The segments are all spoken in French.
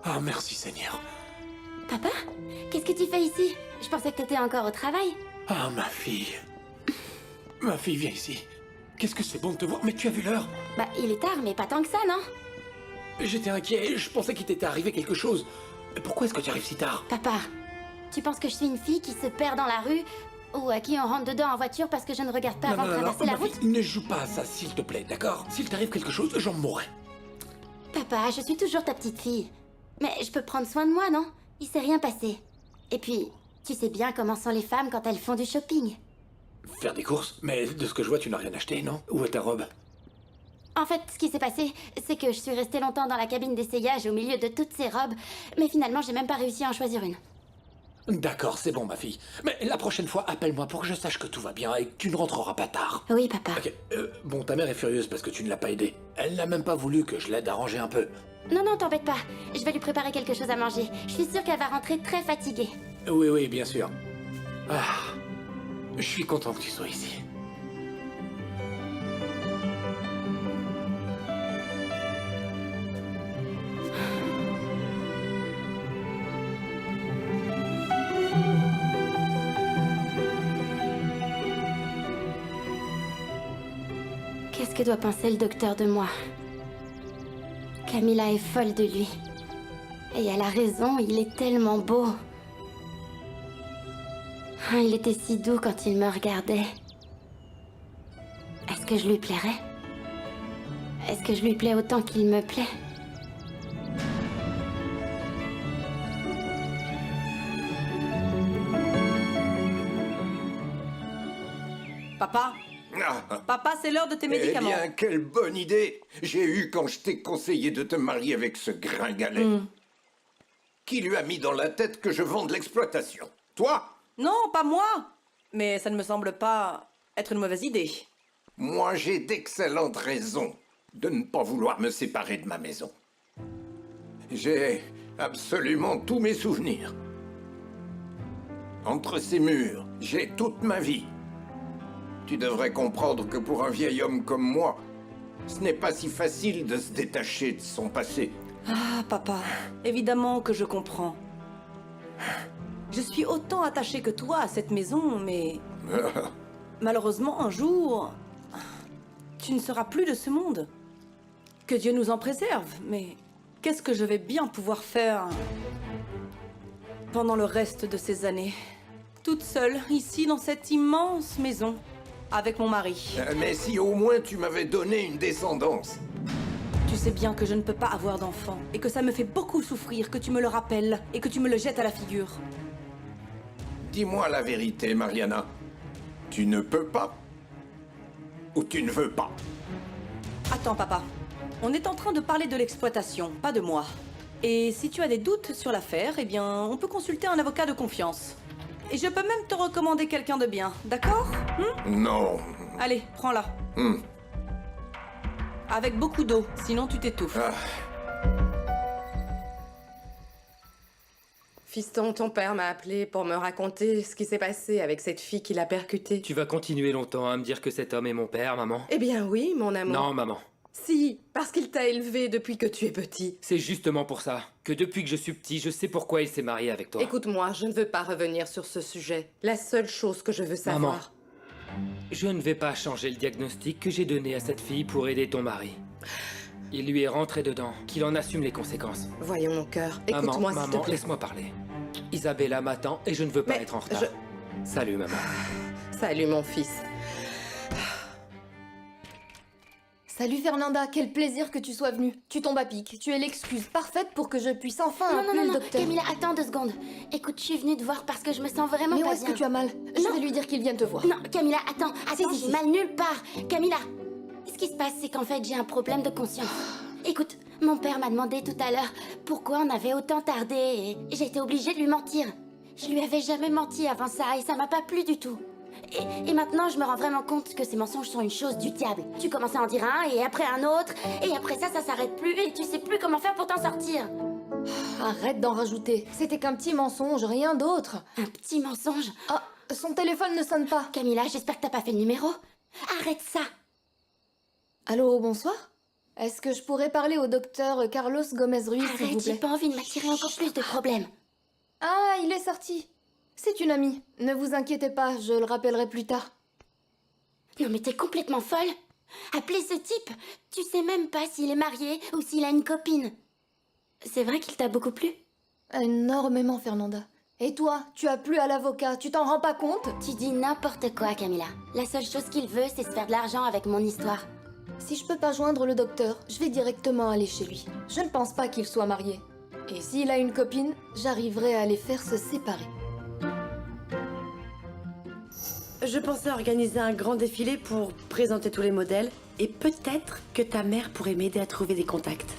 Ah, merci Seigneur. Papa, qu'est-ce que tu fais ici? Je pensais que t'étais encore au travail. Ah, ma fille. Ma fille, viens ici. Qu'est-ce que c'est bon de te voir, mais tu as vu l'heure? Bah, il est tard, mais pas tant que ça, non? J'étais inquiet, je pensais qu'il t'était arrivé quelque chose. Pourquoi est-ce que tu arrives si tard? Papa, tu penses que je suis une fille qui se perd dans la rue ou à qui on rentre dedans en voiture parce que je ne regarde pas avant de traverser la ma route? fille, ne joue pas à ça, s'il te plaît, d'accord? S'il t'arrive quelque chose, j'en mourrai. Papa, je suis toujours ta petite fille. Mais je peux prendre soin de moi, non? Il s'est rien passé. Et puis, tu sais bien comment sont les femmes quand elles font du shopping. Faire des courses? Mais de ce que je vois, tu n'as rien acheté, non? Où est ta robe? En fait, ce qui s'est passé, c'est que je suis restée longtemps dans la cabine d'essayage au milieu de toutes ces robes, mais finalement, j'ai même pas réussi à en choisir une. D'accord, c'est bon, ma fille. Mais la prochaine fois, appelle-moi pour que je sache que tout va bien et que tu ne rentreras pas tard. Oui, papa. Ok, bon, ta mère est furieuse parce que tu ne l'as pas aidée. Elle n'a même pas voulu que je l'aide à ranger un peu. Non, non, t'embête pas. Je vais lui préparer quelque chose à manger. Je suis sûre qu'elle va rentrer très fatiguée. Oui, oui, bien sûr. Ah, je suis content que tu sois ici. Qu'est-ce que doit penser le docteur de moi? Camilla est folle de lui. Et elle a raison, il est tellement beau. Ah, il était si doux quand il me regardait. Est-ce que je lui plairais? Est-ce que je lui plais autant qu'il me plaît? Papa, Ah, papa, c'est l'heure de tes eh médicaments. bien, quelle bonne idée j'ai eue quand je t'ai conseillé de te marier avec ce gringalet. Qui lui a mis dans la tête que je vends de l'exploitation? Toi? Non, pas moi. Mais ça ne me semble pas être une mauvaise idée. Moi, j'ai d'excellentes raisons de ne pas vouloir me séparer de ma maison. J'ai absolument tous mes souvenirs. Entre ces murs, j'ai toute ma vie. Tu devrais comprendre que pour un vieil homme comme moi, ce n'est pas si facile de se détacher de son passé. Ah, papa, évidemment que je comprends. Je suis autant attachée que toi à cette maison, mais malheureusement, un jour, tu ne seras plus de ce monde. Que Dieu nous en préserve, mais qu'est-ce que je vais bien pouvoir faire pendant le reste de ces années? Toute seule, ici, dans cette immense maison, avec mon mari. Mais si au moins tu m'avais donné une descendance. Tu sais bien que je ne peux pas avoir d'enfant, et que ça me fait beaucoup souffrir que tu me le rappelles, et que tu me le jettes à la figure. Dis-moi la vérité, Mariana. Tu ne peux pas? Ou tu ne veux pas? Attends, papa. On est en train de parler de l'exploitation, pas de moi. Et si tu as des doutes sur l'affaire, eh bien, on peut consulter un avocat de confiance. Et je peux même te recommander quelqu'un de bien, d'accord? Non. Allez, prends-la. Avec beaucoup d'eau, sinon tu t'étouffes. Fiston, ton père m'a appelé pour me raconter ce qui s'est passé avec cette fille qui l'a percutée. Tu vas continuer longtemps à me dire que cet homme est mon père, maman? Eh bien oui, mon amour. Non, maman. Si, parce qu'il t'a élevé depuis que tu es petit. C'est justement pour ça que depuis que je suis petit, je sais pourquoi il s'est marié avec toi. Écoute-moi, je ne veux pas revenir sur ce sujet. La seule chose que je veux savoir... Je ne vais pas changer le diagnostic que j'ai donné à cette fille pour aider ton mari. Il lui est rentré dedans, qu'il en assume les conséquences. Voyons mon cœur, écoute-moi s'il te Maman, plaît. laisse-moi parler. Isabella m'attend et je ne veux pas Mais être en retard. Salut, maman. Salut mon fils. Salut Fernanda, quel plaisir que tu sois venue. Tu tombes à pic, tu es l'excuse parfaite pour que je puisse enfin Non, appeler non, le non, non, docteur. Camilla, attends 2 secondes. Écoute, je suis venue te voir parce que je me sens vraiment Mais où pas est-ce bien. que tu as mal? Je vais lui dire qu'il vienne te voir. Non, Camilla, attends, Si, j'ai si. mal nulle part. Camilla, ce qui se passe, c'est qu'en fait, j'ai un problème de conscience. Écoute, mon père m'a demandé tout à l'heure pourquoi on avait autant tardé et j'ai été obligée de lui mentir. Je lui avais jamais menti avant ça et ça m'a pas plu du tout. Et maintenant, je me rends vraiment compte que ces mensonges sont une chose du diable. Tu commences à en dire un, et après un autre, et après ça s'arrête plus, et tu sais plus comment faire pour t'en sortir. Arrête d'en rajouter. C'était qu'un petit mensonge, rien d'autre. Un petit mensonge. Ah, son téléphone ne sonne pas. Camilla, j'espère que t'as pas fait le numéro. Arrête ça. Allô, bonsoir? Est-ce que je pourrais parler au docteur Carlos Gomez-Ruiz, s'il vous Arrête, j'ai plaît? pas envie de m'attirer encore plus de problèmes. Ah, il est sorti. C'est une amie. Ne vous inquiétez pas, je le rappellerai plus tard. Non mais t'es complètement folle. Appelez ce type. Tu sais même pas s'il est marié ou s'il a une copine. C'est vrai qu'il t'a beaucoup plu? Énormément, Fernanda. Et toi, tu as plu à l'avocat, tu t'en rends pas compte? Tu dis n'importe quoi, Camilla. La seule chose qu'il veut, c'est se faire de l'argent avec mon histoire. Si je peux pas joindre le docteur, je vais directement aller chez lui. Je ne pense pas qu'il soit marié. Et s'il a une copine, j'arriverai à les faire se séparer. Je pensais organiser un grand défilé pour présenter tous les modèles. Et peut-être que ta mère pourrait m'aider à trouver des contacts.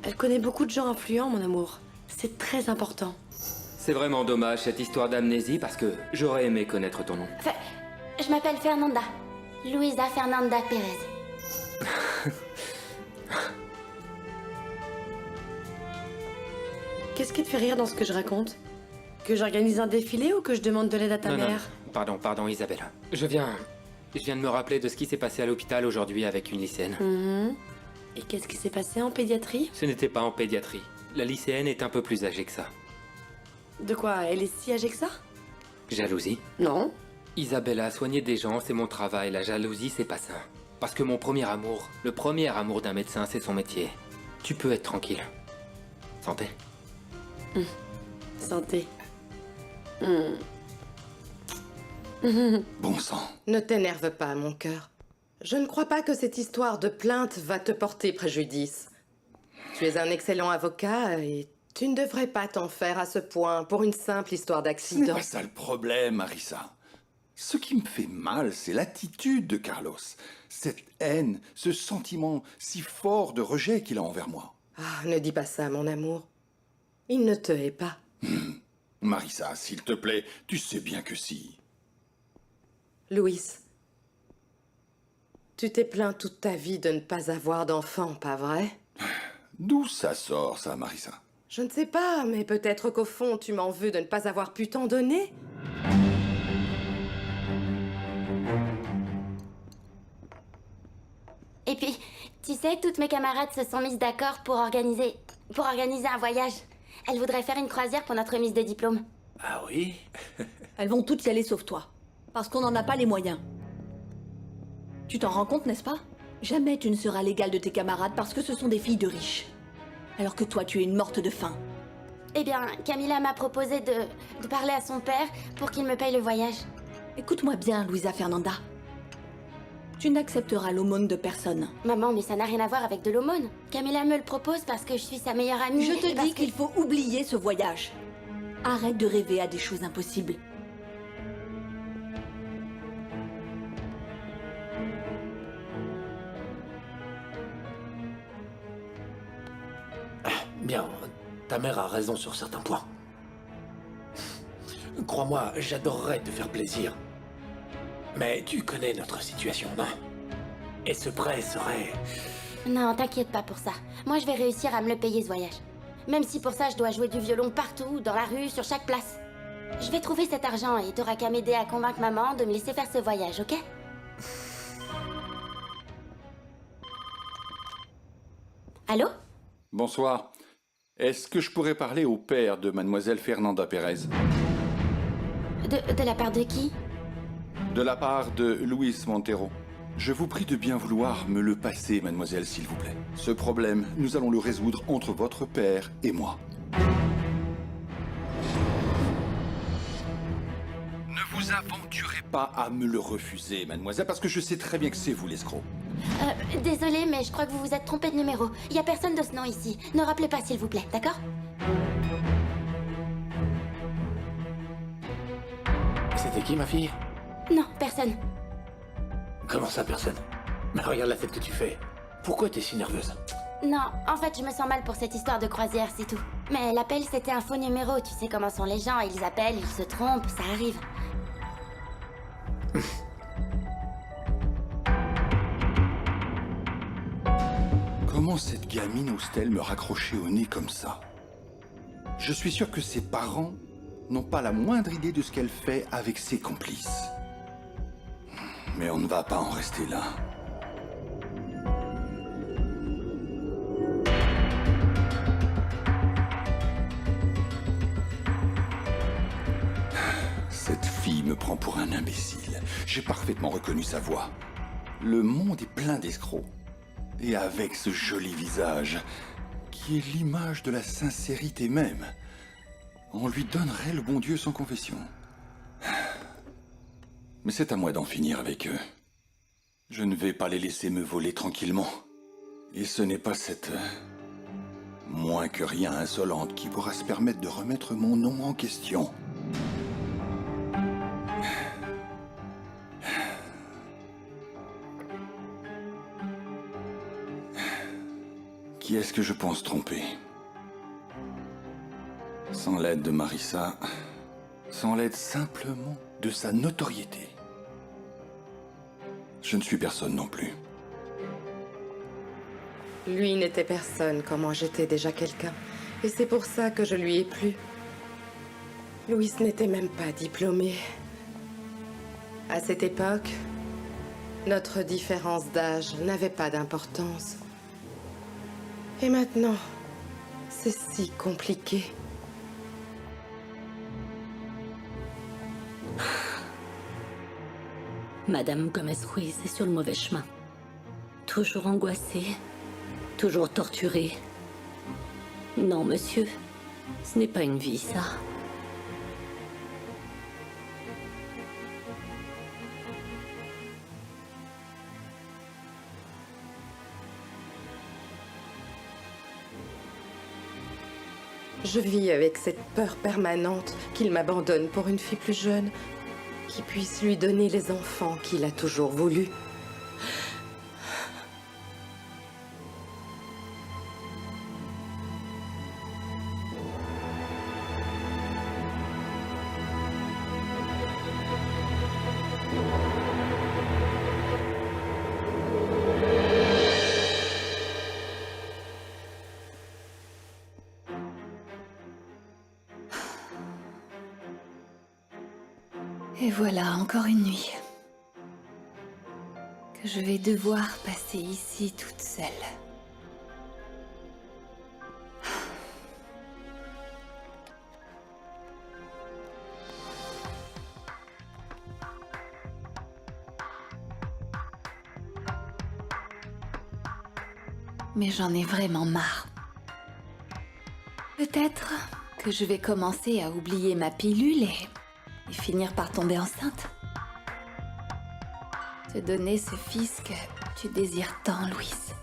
Elle connaît beaucoup de gens influents, mon amour. C'est très important. C'est vraiment dommage cette histoire d'amnésie parce que j'aurais aimé connaître ton nom. Enfin, je m'appelle Fernanda. Luisa Fernanda Pérez. Qu'est-ce qui te fait rire dans ce que je raconte? Que j'organise un défilé ou que je demande de l'aide à ta Non, non, mère? pardon, Isabelle. Je viens de me rappeler de ce qui s'est passé à l'hôpital aujourd'hui avec une lycéenne. Et qu'est-ce qui s'est passé en pédiatrie? Ce n'était pas en pédiatrie. La lycéenne est un peu plus âgée que ça. De quoi? Elle est si âgée que ça? Jalousie. Non. Isabella, soigner des gens, c'est mon travail. La jalousie, c'est pas ça. Parce que mon premier amour, le premier amour d'un médecin, c'est son métier. Tu peux être tranquille. Santé. Santé. Bon sang. Ne t'énerve pas, mon cœur. Je ne crois pas que cette histoire de plainte va te porter préjudice. Tu es un excellent avocat et tu ne devrais pas t'en faire à ce point pour une simple histoire Ce n'est d'accident. pas ça le problème, Marissa. Ce qui me fait mal, c'est l'attitude de Carlos. Cette haine, ce sentiment si fort de rejet qu'il a envers moi. Ah, ne dis pas ça, mon amour. Il ne te hait pas. Marissa, s'il te plaît, tu sais bien que si. Louis, tu t'es plaint toute ta vie de ne pas avoir d'enfant, pas vrai? D'où ça sort, ça, Marissa? Je ne sais pas, mais peut-être qu'au fond, tu m'en veux de ne pas avoir pu t'en donner? Et puis, tu sais, toutes mes camarades se sont mises d'accord pour organiser un voyage. Elles voudraient faire une croisière pour notre remise de diplôme. Ah oui? Elles vont toutes y aller sauf toi. Parce qu'on n'en a pas les moyens. Tu t'en rends compte, n'est-ce pas? Jamais tu ne seras l'égal de tes camarades parce que ce sont des filles de riches. Alors que toi, tu es une morte de faim. Eh bien, Camilla m'a proposé de parler à son père pour qu'il me paye le voyage. Écoute-moi bien, Luisa Fernanda. Tu n'accepteras l'aumône de personne. Maman, mais ça n'a rien à voir avec de l'aumône. Camilla me le propose parce que je suis sa meilleure amie. Je et te parce dis que- qu'il faut oublier ce voyage. Arrête de rêver à des choses impossibles. Bien, ta mère a raison sur certains points. Crois-moi, j'adorerais te faire plaisir. Mais tu connais notre situation, non? Et ce prêt serait... Non, t'inquiète pas pour ça. Moi, je vais réussir à me le payer, ce voyage. Même si pour ça, je dois jouer du violon partout, dans la rue, sur chaque place. Je vais trouver cet argent et t'auras qu'à m'aider à convaincre maman de me laisser faire ce voyage, ok? Allô? Bonsoir. Est-ce que je pourrais parler au père de mademoiselle Fernanda Pérez? De la part de qui? De la part de Luis Montero. Je vous prie de bien vouloir me le passer, mademoiselle, s'il vous plaît. Ce problème, nous allons le résoudre entre votre père et moi. Ne vous aventurez pas à me le refuser, mademoiselle, parce que je sais très bien que c'est vous l'escroc. Désolée, mais je crois que vous vous êtes trompé de numéro. Il y a personne de ce nom ici. Ne rappelez pas, s'il vous plaît, d'accord? C'était qui, ma fille? Non, personne. Comment ça, personne? Mais regarde la tête que tu fais. Pourquoi t'es si nerveuse? Non, en fait, je me sens mal pour cette histoire de croisière, c'est tout. Mais l'appel, c'était un faux numéro. Tu sais comment sont les gens. Ils appellent, ils se trompent, ça arrive. Comment cette gamine ose-t-elle me raccrocher au nez comme ça? Je suis sûr que ses parents n'ont pas la moindre idée de ce qu'elle fait avec ses complices. Mais on ne va pas en rester là. me prend pour un imbécile. J'ai parfaitement reconnu sa voix. Le monde est plein d'escrocs. Et avec ce joli visage, qui est l'image de la sincérité même, on lui donnerait le bon Dieu sans confession. Mais c'est à moi d'en finir avec eux. Je ne vais pas les laisser me voler tranquillement. Et ce n'est pas cette... moins que rien insolente qui pourra se permettre de remettre mon nom en question. Qui est-ce que je pense tromper? Sans l'aide de Marissa, sans l'aide simplement de sa notoriété. Je ne suis personne non plus. Lui n'était personne quand moi j'étais déjà quelqu'un. Et c'est pour ça que je lui ai plu. Louis n'était même pas diplômé. À cette époque, notre différence d'âge n'avait pas d'importance. Et maintenant, c'est si compliqué. Madame Gomez-Ruiz est sur le mauvais chemin. Toujours angoissée, toujours torturée. Non, monsieur, ce n'est pas une vie, ça. Je vis avec cette peur permanente qu'il m'abandonne pour une fille plus jeune, qui puisse lui donner les enfants qu'il a toujours voulu. Et voilà, encore une nuit. Que je vais devoir passer ici toute seule. Mais j'en ai vraiment marre. Peut-être que je vais commencer à oublier ma pilule et finir par tomber enceinte. Te donner ce fils que tu désires tant, Louise.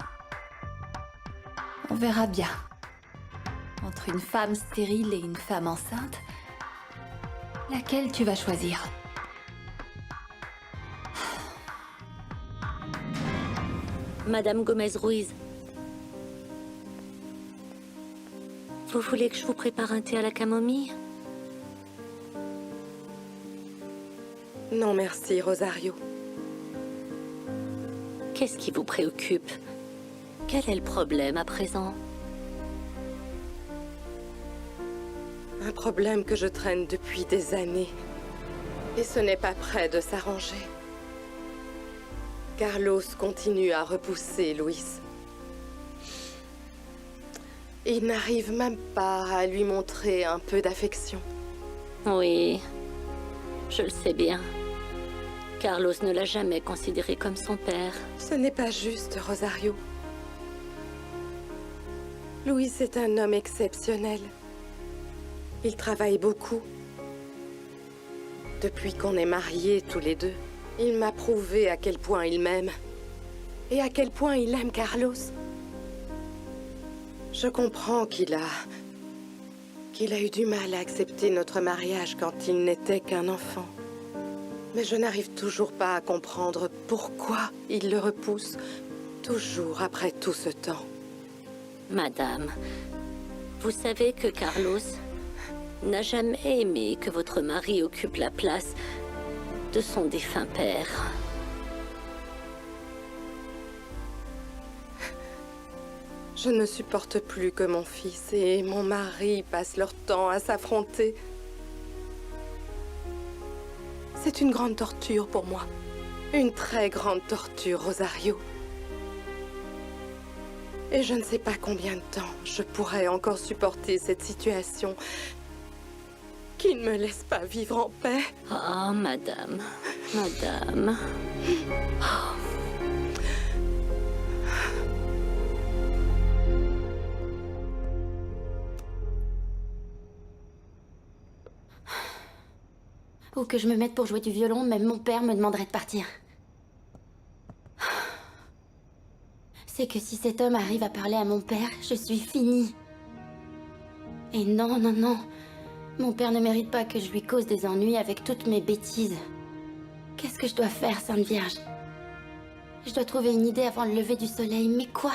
On verra bien. Entre une femme stérile et une femme enceinte, laquelle tu vas choisir? Madame Gomez-Ruiz. Vous voulez que je vous prépare un thé à la camomille? Non, merci, Rosario. Qu'est-ce qui vous préoccupe? Quel est le problème à présent? Un problème que je traîne depuis des années. Et ce n'est pas près de s'arranger. Carlos continue à repousser Louis. Il n'arrive même pas à lui montrer un peu d'affection. Oui, je le sais bien. Carlos ne l'a jamais considéré comme son père. Ce n'est pas juste, Rosario. Louis est un homme exceptionnel. Il travaille beaucoup. Depuis qu'on est mariés tous les deux, il m'a prouvé à quel point il m'aime. Et à quel point il aime Carlos. Je comprends qu'il a eu du mal à accepter notre mariage quand il n'était qu'un enfant. Mais je n'arrive toujours pas à comprendre pourquoi il le repousse, toujours après tout ce temps. Madame, vous savez que Carlos n'a jamais aimé que votre mari occupe la place de son défunt père. Je ne supporte plus que mon fils et mon mari passent leur temps à s'affronter. C'est une grande torture pour moi. Une très grande torture, Rosario. Et je ne sais pas combien de temps je pourrais encore supporter cette situation Qu'il ne me laisse pas vivre en paix. Ah, madame. Madame. Ou que je me mette pour jouer du violon, même mon père me demanderait de partir. C'est que si cet homme arrive à parler à mon père, je suis finie. Et non, non, non. Mon père ne mérite pas que je lui cause des ennuis avec toutes mes bêtises. Qu'est-ce que je dois faire, Sainte Vierge? Je dois trouver une idée avant le lever du soleil, mais quoi?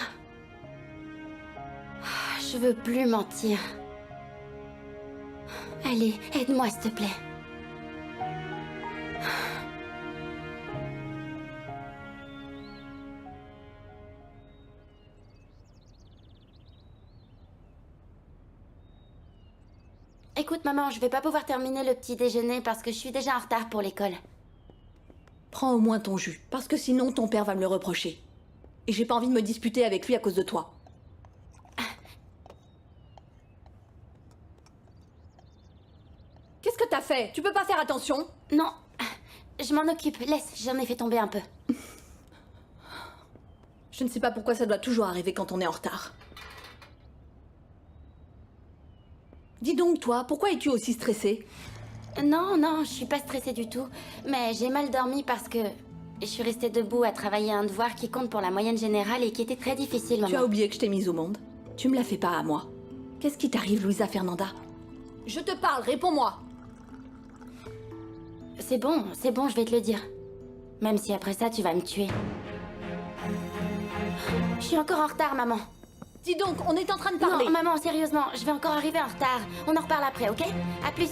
Je veux plus mentir. Allez, aide-moi, s'il te plaît. Écoute, maman, je vais pas pouvoir terminer le petit déjeuner parce que je suis déjà en retard pour l'école. Prends au moins ton jus, parce que sinon ton père va me le reprocher. Et j'ai pas envie de me disputer avec lui à cause de toi. Qu'est-ce que t'as fait? Tu peux pas faire attention? Non, je m'en occupe. Laisse, j'en ai fait tomber un peu. Je ne sais pas pourquoi ça doit toujours arriver quand on est en retard. Dis donc, toi, pourquoi es-tu aussi stressée? Non, non, je suis pas stressée du tout. Mais j'ai mal dormi parce que je suis restée debout à travailler un devoir qui compte pour la moyenne générale et qui était très difficile, maman. Tu as oublié que je t'ai mise au monde. Tu me la fais pas à moi. Qu'est-ce qui t'arrive, Louisa Fernanda? Je te parle, réponds-moi. C'est bon, je vais te le dire. Même si après ça, tu vas me tuer. Je suis encore en retard, maman. Dis donc, on est en train de parler. Non, maman, sérieusement, je vais encore arriver en retard. On en reparle après, ok? À plus.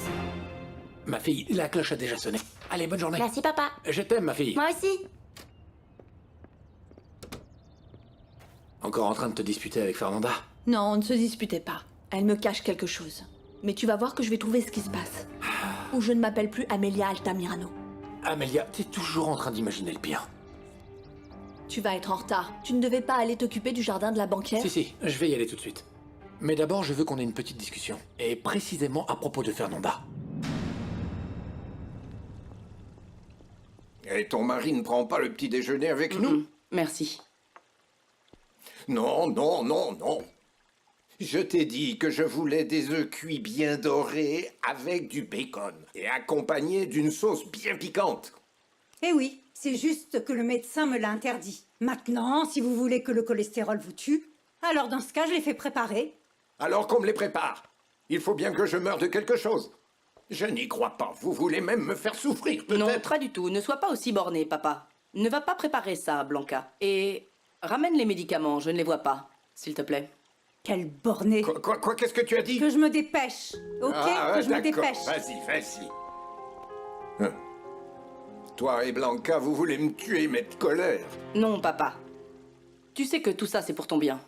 Ma fille, la cloche a déjà sonné. Allez, bonne journée. Merci, papa. Je t'aime, ma fille. Moi aussi. Encore en train de te disputer avec Fernanda? Non, on ne se disputait pas. Elle me cache quelque chose. Mais tu vas voir que je vais trouver ce qui se passe. Ou je ne m'appelle plus Amelia Altamirano. Amelia, t'es toujours en train d'imaginer le pire. Tu vas être en retard. Tu ne devais pas aller t'occuper du jardin de la banquière? Si, je vais y aller tout de suite. Mais d'abord, je veux qu'on ait une petite discussion. Et précisément à propos de Fernanda. Et ton mari ne prend pas le petit déjeuner avec nous? Merci. Non, non, non, non. Je t'ai dit que je voulais des œufs cuits bien dorés avec du bacon et accompagnés d'une sauce bien piquante. Eh oui, c'est juste que le médecin me l'a interdit. Maintenant, si vous voulez que le cholestérol vous tue, alors dans ce cas, je les fais préparer. Alors qu'on me les prépare. Il faut bien que je meure de quelque chose. Je n'y crois pas. Vous voulez même me faire souffrir, peut-être? Non, pas du tout. Ne sois pas aussi borné, papa. Ne va pas préparer ça, Blanca. Et ramène les médicaments, je ne les vois pas, s'il te plaît. Quel borné. Quoi, qu'est-ce que tu as dit? Que je me dépêche, ok? Que je me dépêche. Vas-y. Toi et Blanca, vous voulez me tuer, mettre colère. Non, papa. Tu sais que tout ça, c'est pour ton bien.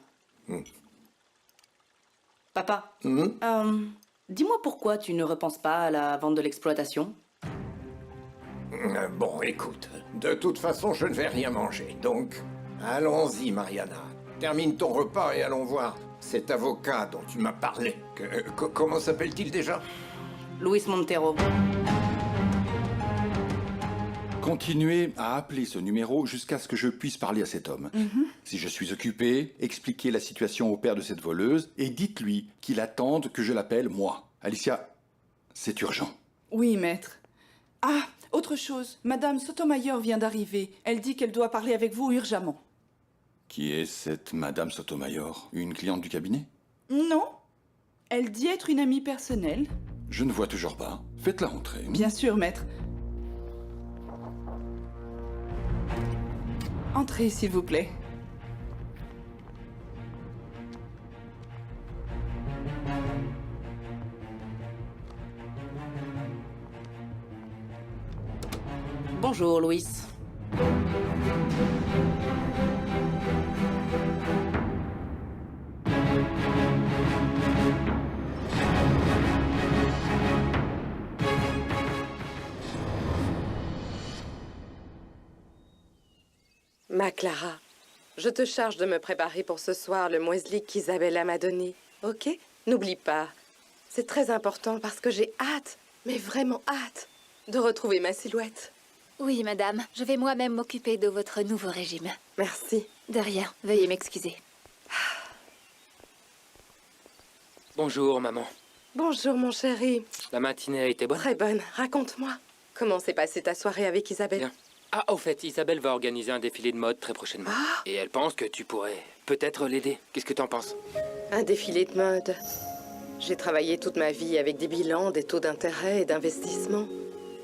Papa, dis-moi pourquoi tu ne repenses pas à la vente de l'exploitation? Bon, écoute, de toute façon, je ne vais rien manger, donc allons-y, Mariana. Termine ton repas et allons voir cet avocat dont tu m'as parlé. Comment s'appelle-t-il déjà? Luis Montero. Continuez à appeler ce numéro jusqu'à ce que je puisse parler à cet homme. Si je suis occupé, expliquez la situation au père de cette voleuse et dites-lui qu'il attende que je l'appelle moi. Alicia, c'est urgent. Oui, maître. Ah, autre chose. Madame Sotomayor vient d'arriver. Elle dit qu'elle doit parler avec vous urgemment. Qui est cette Madame Sotomayor? Une cliente du cabinet? Non. Elle dit être une amie personnelle. Je ne vois toujours pas. Faites-la rentrer. Bien sûr, maître. Entrez, s'il vous plaît. Bonjour, Louis. Ma Clara, je te charge de me préparer pour ce soir le muesli qu'Isabella m'a donné, ok? N'oublie pas. C'est très important parce que j'ai hâte. mais vraiment hâte de retrouver ma silhouette. Oui, madame. Je vais moi-même m'occuper de votre nouveau régime. Merci. De rien. Veuillez m'excuser. Bonjour, maman. Bonjour, mon chéri. La matinée a été bonne? Très bonne. Raconte-moi. Comment s'est passée ta soirée avec Isabelle? Bien. Ah, au fait, Isabelle va organiser un défilé de mode très prochainement. Et elle pense que tu pourrais peut-être l'aider. Qu'est-ce que t'en penses? Un défilé de mode. J'ai travaillé toute ma vie avec des bilans, des taux d'intérêt et d'investissement.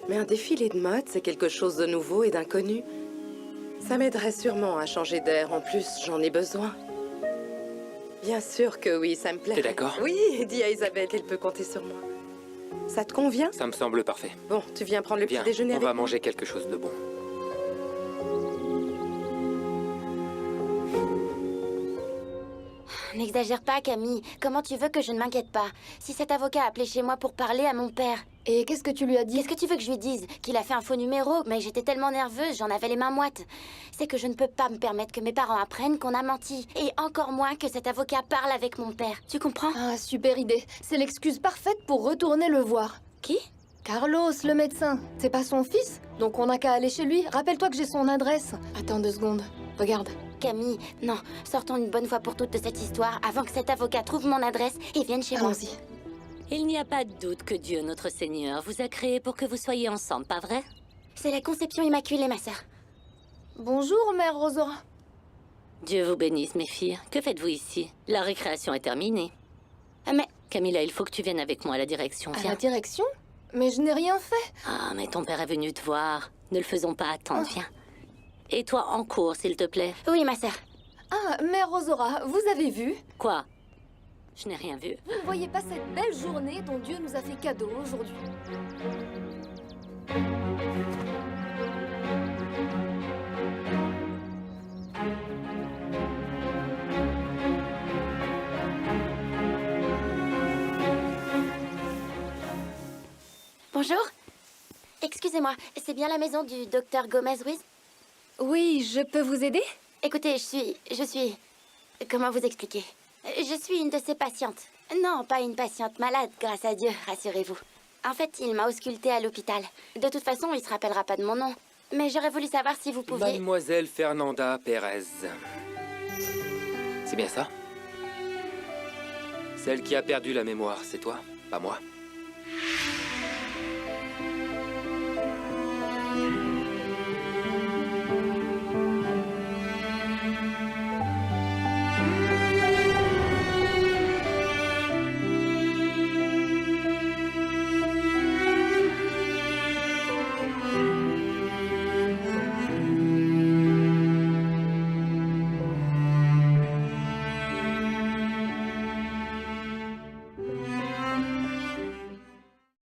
Mais un défilé de mode, c'est quelque chose de nouveau et d'inconnu. Ça m'aiderait sûrement à changer d'air. En plus, j'en ai besoin. Bien sûr que oui, ça me plaît. T'es d'accord? Oui, dis à Isabelle qu'elle peut compter sur moi. Ça te convient? Ça me semble parfait. Bon, tu viens prendre le Viens, petit déjeuner on avec va moi? manger quelque chose de bon. N'exagère pas, Camille. Comment tu veux que je ne m'inquiète pas? Si cet avocat a appelé chez moi pour parler à mon père... Et qu'est-ce que tu lui as dit? Qu'est-ce que tu veux que je lui dise? Qu'il a fait un faux numéro, mais j'étais tellement nerveuse, j'en avais les mains moites. C'est que je ne peux pas me permettre que mes parents apprennent qu'on a menti. Et encore moins que cet avocat parle avec mon père. Tu comprends? Ah, super idée. C'est l'excuse parfaite pour retourner le voir. Qui? Carlos, le médecin. C'est pas son fils? Donc on n'a qu'à aller chez lui. Rappelle-toi que j'ai son adresse. Attends 2 secondes. Regarde. Camille, non. Sortons une bonne fois pour toutes de cette histoire avant que cet avocat trouve mon adresse et vienne chez moi. Allons-y. Il n'y a pas de doute que Dieu, notre Seigneur, vous a créé pour que vous soyez ensemble, pas vrai? C'est la conception immaculée, ma sœur. Bonjour, mère Rosora. Dieu vous bénisse, mes filles. Que faites-vous ici? La récréation est terminée. Mais... Camilla, il faut que tu viennes avec moi à la direction. À Viens. la direction? Mais je n'ai rien fait. Ah, mais ton père est venu te voir. Ne le faisons pas attendre, viens. Et toi, en cours, s'il te plaît. Oui, ma sœur. Ah, mère Rosora, vous avez vu? Quoi? Je n'ai rien vu. Vous ne voyez pas cette belle journée dont Dieu nous a fait cadeau aujourd'hui? Bonjour. Excusez-moi, c'est bien la maison du docteur Gomez-Ruiz? Oui, je peux vous aider? Écoutez, je suis... Comment vous expliquer? Je suis une de ses patientes. Non, pas une patiente malade, grâce à Dieu, rassurez-vous. En fait, il m'a auscultée à l'hôpital. De toute façon, il se rappellera pas de mon nom. Mais j'aurais voulu savoir si vous pouviez... Mademoiselle Fernanda Pérez. C'est bien ça? Celle qui a perdu la mémoire, c'est toi, pas moi.